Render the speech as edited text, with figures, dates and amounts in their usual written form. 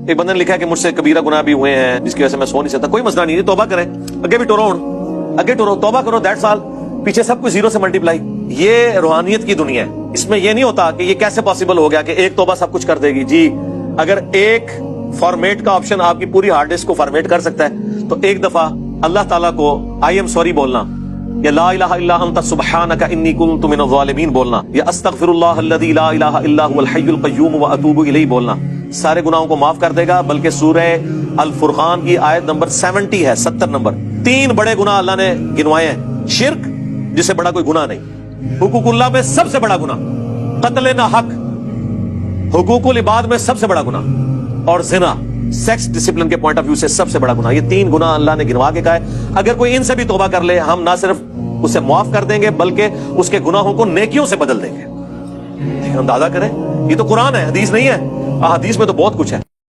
ایک بندے نے لکھا ہے کہ مجھ سے کبیرہ گناہ بھی ہوئے ہیں جس کی وجہ سے میں سو نہیں سکتا. کوئی مسئلہ نہیں ہے, توبہ کریں, اگے بھی ٹورو, اگے ٹورو, توبہ کرو, دیٹس آل. پیچھے سب کچھ زیرو سے ملٹیپلائی. یہ روحانیت کی دنیا ہے. اس میں یہ نہیں ہوتا کہ یہ کیسے پاسبل ہو گیا کہ ایک توبہ سب کچھ کر دے گی. جی اگر ایک فارمیٹ کا آپشن آپ کی پوری ہارڈ ڈسک کو فارمیٹ کر سکتا ہے تو ایک دفعہ اللہ تعالیٰ کو آئی ایم سوری بولنا, یا لا الہ الا انت سبحانک انی کنت من الظالمین بولنا, یا استغفر اللہ الذی لا الہ الا هو الحی القیوم واتوب الیہ بولنا, سارے گناہوں کو معاف کر دے گا. بلکہ سورہ الفرقان کی آیت نمبر 70 ہے, 70 نمبر, 3 بڑے گناہ اللہ نے گنوائے ہیں. شرک جس سے بڑا کوئی گناہ نہیں, حقوق اللہ میں سب سے بڑا گناہ, قتل نہ حق حقوق العباد میں سب سے بڑا گناہ, اور زنا سیکس ڈسپلن کے پوائنٹ آف ویو سے سب سے بڑا گناہ. یہ 3 گناہ اللہ نے گنوا کے کہا ہے اگر کوئی ان سے بھی توبہ کر لے ہم نہ صرف اسے معاف کر دیں گے بلکہ اس کے گناہوں کو نیکیوں سے بدل دیں گے. لیکن اندازہ کریں, یہ تو قرآن ہے, حدیث نہیں ہے. حدیث میں تو بہت کچھ ہے.